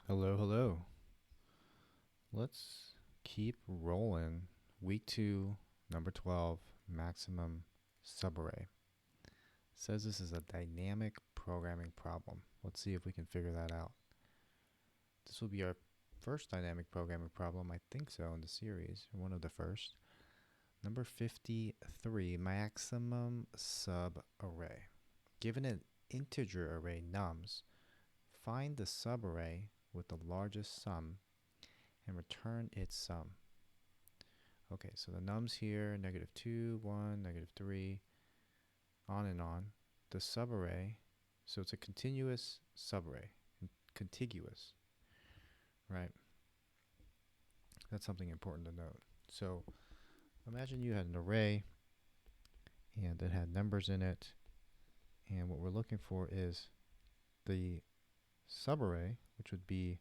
Hello, hello. Let's keep rolling. Week 2, number 12, maximum subarray. Says this is a dynamic programming problem. Let's see if we can figure that out. This will be our first dynamic programming problem, I think so, in the series, or one of the first. Number 53, maximum subarray. Given an integer array nums, find the subarray with the largest sum and return its sum. Okay, so the nums here, -2, 1, -3, on and on. The subarray, so it's a continuous subarray, contiguous, right? That's something important to note. So imagine you had an array and it had numbers in it, and what we're looking for is the subarray, which would be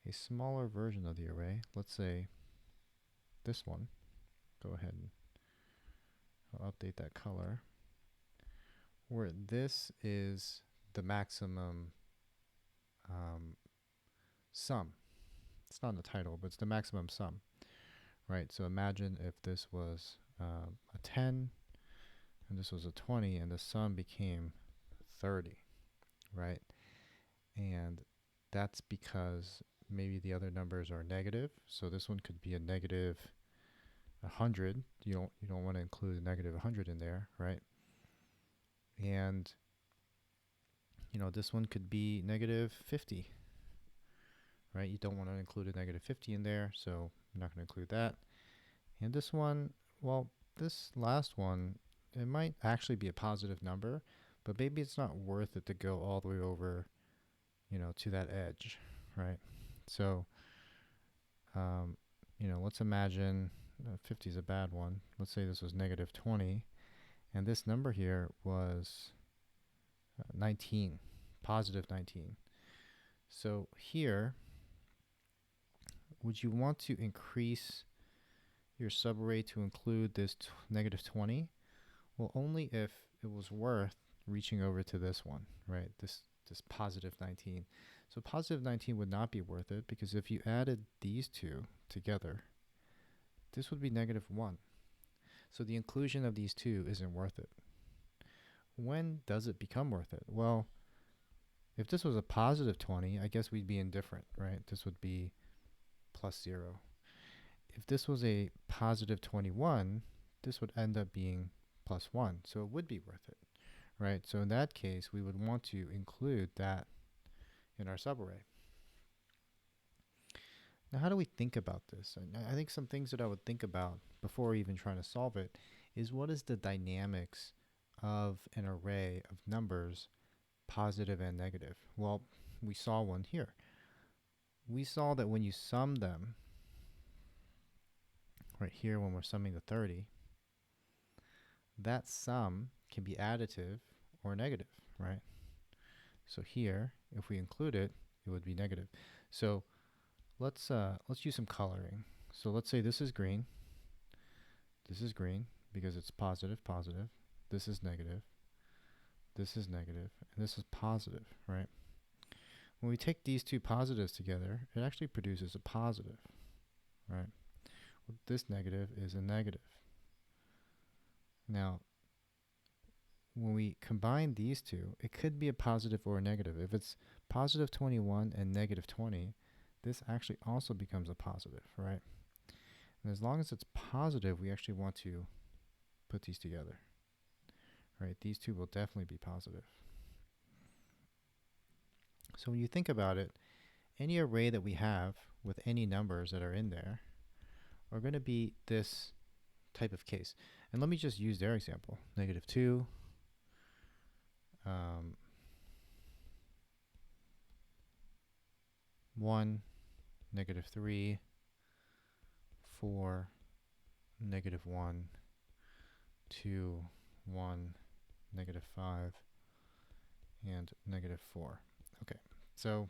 a smaller version of the array. Let's say this one. Go ahead and I'll update that color. Where this is the maximum sum. It's not in the title, but it's the maximum sum, right? So imagine if this was a 10 and this was a 20 and the sum became 30, right? And that's because maybe the other numbers are negative. So this one could be a negative 100. You don't want to include a negative 100 in there, right? And this one could be negative 50, right? You don't want to include a negative 50 in there, so I'm not going to include that. And this one, well, this last one, it might actually be a positive number, but maybe it's not worth it to go all the way over, to that edge, right? So, let's imagine 50 is a bad one. Let's say this was negative 20, and this number here was 19, positive 19. So here, would you want to increase your subarray to include this negative 20? Well, only if it was worth reaching over to this one, right? This positive 19. So positive 19 would not be worth it, because if you added these two together, this would be negative 1. So the inclusion of these two isn't worth it. When does it become worth it? Well, if this was a positive 20, I guess we'd be indifferent, right? This would be plus 0. If this was a positive 21, this would end up being plus 1. So it would be worth it, right? So in that case, we would want to include that in our subarray. Now, how do we think about this? And I think some things that I would think about before even trying to solve it is, what is the dynamics of an array of numbers, positive and negative? Well, we saw one here. We saw that when you sum them, right here when we're summing the 30, that sum can be additive or negative, right? So here, if we include it, it would be negative. So let's use some coloring. So let's say this is green. This is green because it's positive, positive. This is negative. This is negative, and this is positive, right? When we take these two positives together, it actually produces a positive, right? Well, this negative is a negative. Now, when we combine these two, it could be a positive or a negative. If it's positive 21 and negative 20, this actually also becomes a positive, right? And as long as it's positive, we actually want to put these together, right? These two will definitely be positive. So when you think about it, any array that we have with any numbers that are in there are going to be this type of case. And let me just use their example. -2, 1, -3, 4, -1, 2, 1, -5, and -4. Okay, so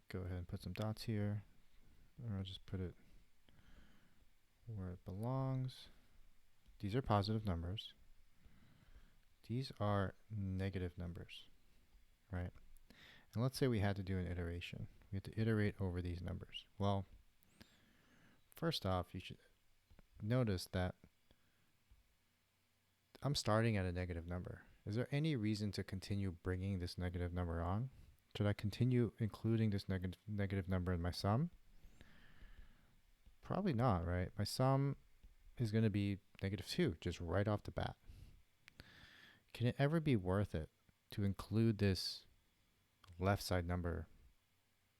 go ahead and put some dots here, or I'll just put it where it belongs. These are positive numbers. These are negative numbers, right? And let's say we had to do an iteration. We had to iterate over these numbers. Well, first off, you should notice that I'm starting at a negative number. Is there any reason to continue bringing this negative number on? Should I continue including this negative number in my sum? Probably not, right? My sum is going to be -2 just right off the bat. Can it ever be worth it to include this left side number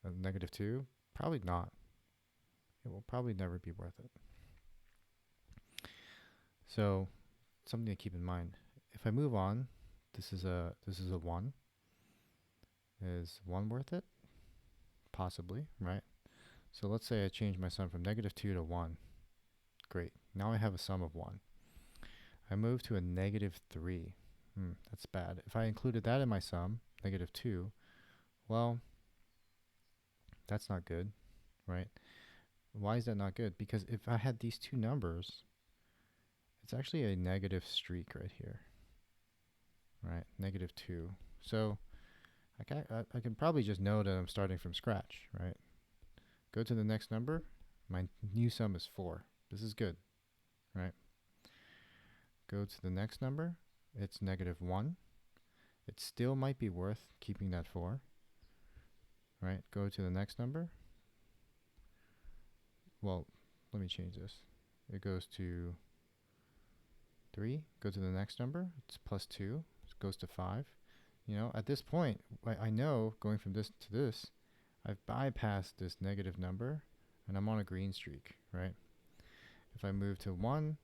of -2? Probably not. It will probably never be worth it. So something to keep in mind. If I move on, this is a 1. Is 1 worth it? Possibly, right? So let's say I change my sum from -2 to 1. Great. Now I have a sum of 1. I move to a -3. That's bad. If I included that in my sum, -2, well, that's not good, right? Why is that not good? Because if I had these two numbers, it's actually a negative streak right here, right? -2. So I can probably just know that I'm starting from scratch, right? Go to the next number. My new sum is 4. This is good, right? Go to the next number. It's -1. It still might be worth keeping that 4, right? Go to the next number. Well, let me change this. It goes to 3. Go to the next number. It's +2. It goes to 5. You know, at this point, I know going from this to this, I've bypassed this negative number, and I'm on a green streak, right? If I move to 1,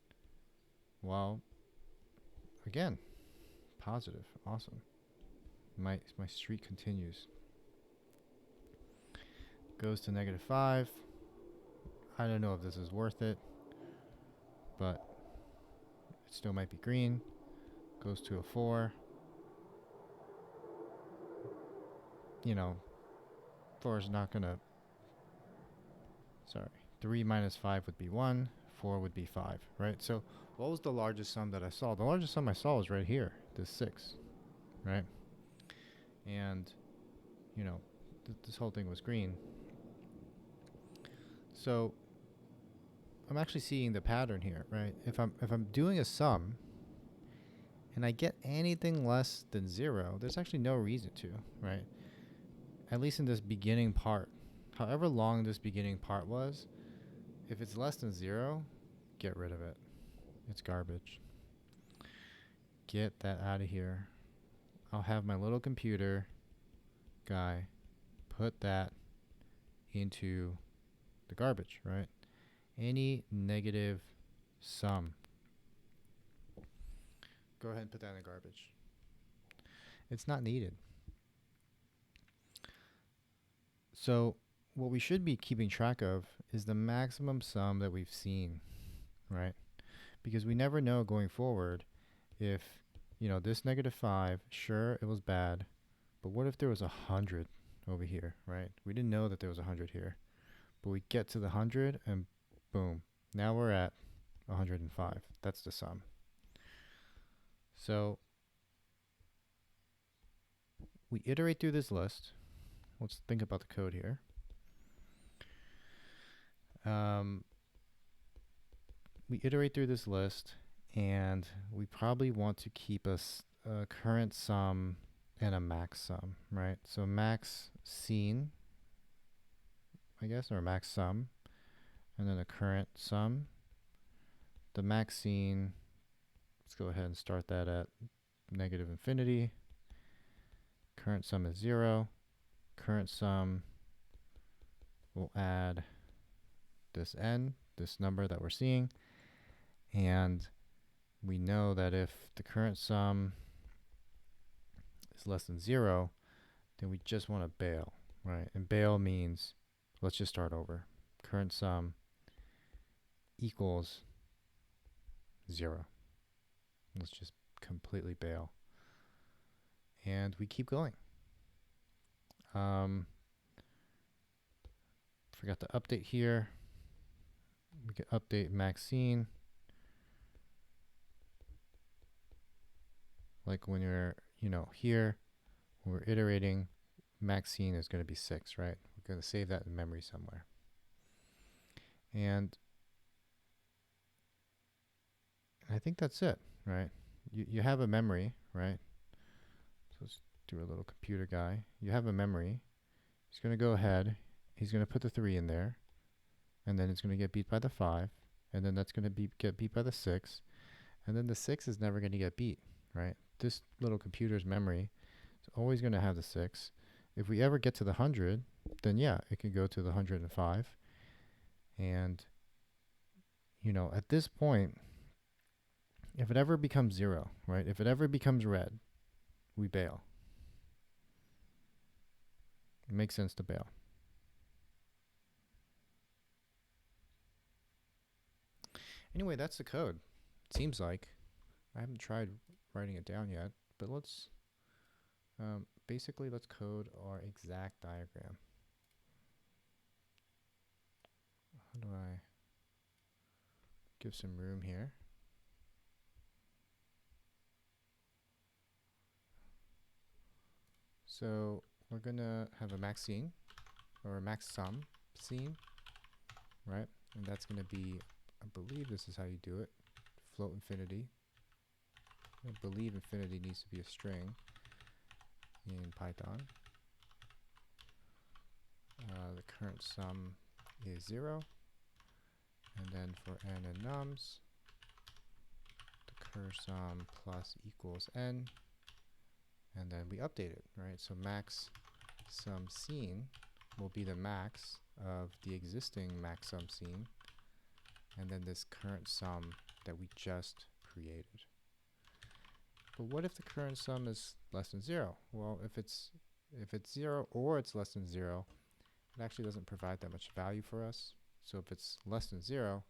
well, again, positive, awesome. My streak continues. Goes to -5. I don't know if this is worth it, but it still might be green. Goes to a 4. You know, 4 is not gonna, 3 minus 5 would be 1, 4 would be 5, right? So what was the largest sum that I saw? The largest sum I saw was right here, this 6, right? And, you know, this whole thing was green. So I'm actually seeing the pattern here, right? If I'm doing a sum and I get anything less than 0, there's actually no reason to, right? At least in this beginning part. However long this beginning part was, if it's less than 0, get rid of it. It's garbage. Get that out of here. I'll have my little computer guy put that into the garbage, right? Any negative sum, go ahead and put that in the garbage. It's not needed. So what we should be keeping track of is the maximum sum that we've seen, right? Because we never know going forward if, you know, this -5, sure, it was bad, but what if there was 100 over here, right? We didn't know that there was 100 here, but we get to the 100 and boom, now we're at 105. That's the sum. So we iterate through this list. Let's think about the code here. We iterate through this list, and we probably want to keep a current sum and a max sum, right? So max seen, I guess, or max sum, and then a current sum. The max seen, let's go ahead and start that at -infinity. Current sum is 0. Current sum will add this n, this number that we're seeing, and we know that if the current sum is less than 0, then we just want to bail, right? And bail means, let's just start over. Current sum equals 0. Let's just completely bail. And we keep going. Forgot to update here. We can update max seen. Like when you're, you know, here, when we're iterating, max scene is going to be 6, right? We're going to save that in memory somewhere. And I think that's it, right? You have a memory, right? So let's do a little computer guy. You have a memory. He's going to go ahead. He's going to put the 3 in there. And then it's going to get beat by the 5. And then that's going to get beat by the 6. And then the 6 is never going to get beat, right? This little computer's memory is always going to have the 6. If we ever get to the 100, then yeah, it can go to the 105. And, you know, at this point, if it ever becomes 0, right? If it ever becomes red, we bail. It makes sense to bail. Anyway, that's the code. It seems like. I haven't tried writing it down yet, but let's basically let's code our exact diagram. How do I give some room here? So we're gonna have a max scene or a max sum scene, right? And that's gonna be, I believe this is how you do it, float infinity. I believe infinity needs to be a string in Python. The current sum is 0. And then for n and nums, the current sum plus equals n. And then we update it, right? So max sum scene will be the max of the existing max sum scene. And then this current sum that we just created. But what if the current sum is less than 0? Well, if it's 0 or it's less than 0, it actually doesn't provide that much value for us. So if it's less than 0,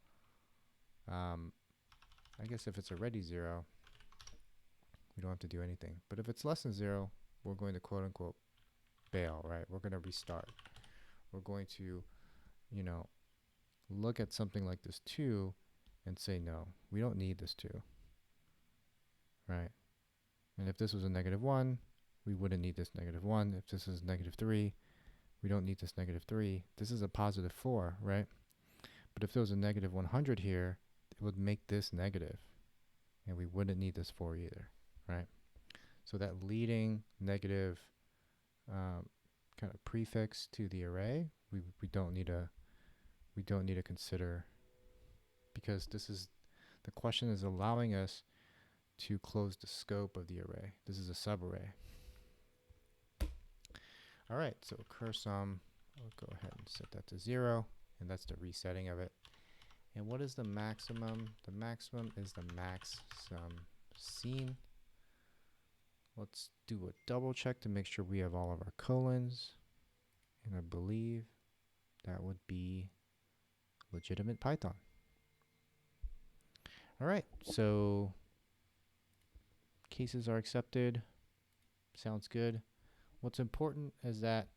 I guess if it's already 0, we don't have to do anything. But if it's less than 0, we're going to quote unquote bail, right? We're going to restart. We're going to, you know, look at something like this 2 and say, no, we don't need this 2, right? And if this was a -1, we wouldn't need this -1. If this is -3, we don't need this -3. This is a +4, right? But if there was a -100 here, it would make this negative. And we wouldn't need this 4 either, right? So that leading negative kind of prefix to the array, we don't need to consider, because this is, the question is allowing us to close the scope of the array. This is a subarray. All right, so cur sum, I'll go ahead and set that to 0, and that's the resetting of it. And what is the maximum? The maximum is the max sum scene. Let's do a double check to make sure we have all of our colons. And I believe that would be legitimate Python. All right, so cases are accepted. Sounds good. What's important is that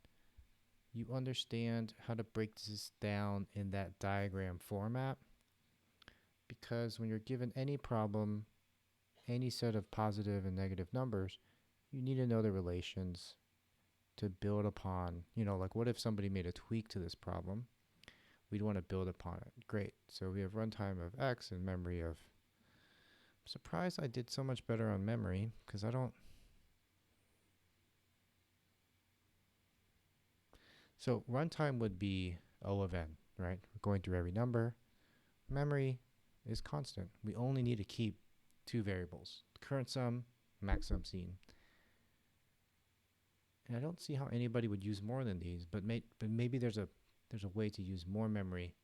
you understand how to break this down in that diagram format, because when you're given any problem, any set of positive and negative numbers, you need to know the relations to build upon. You know, like what if somebody made a tweak to this problem? We'd want to build upon it. Great. So we have runtime of x and memory of. I'm surprised I did so much better on memory, because I don't. So runtime would be O of n, right? We're going through every number. Memory is constant. We only need to keep 2 variables: current sum, max sum scene. And I don't see how anybody would use more than these, but maybe there's a way to use more memory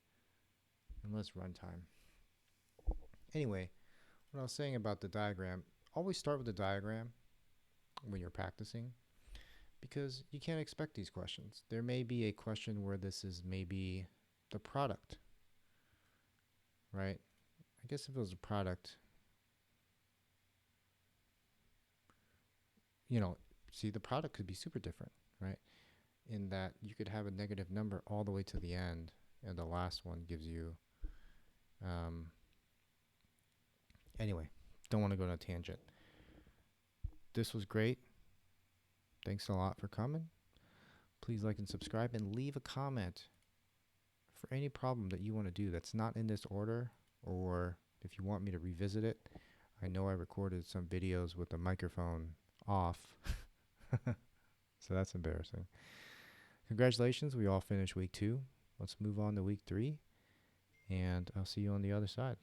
and less runtime. Anyway, what I was saying about the diagram, always start with the diagram when you're practicing, because you can't expect these questions. There may be a question where this is maybe the product, right? I guess if it was a product, you know, see, the product could be super different, right? In that you could have a negative number all the way to the end, and the last one gives you, anyway, don't want to go on a tangent. This was great. Thanks a lot for coming. Please like and subscribe and leave a comment for any problem that you want to do that's not in this order, or if you want me to revisit it. I know I recorded some videos with the microphone off, so that's embarrassing. Congratulations, we all finished week 2. Let's move on to week 3, and I'll see you on the other side.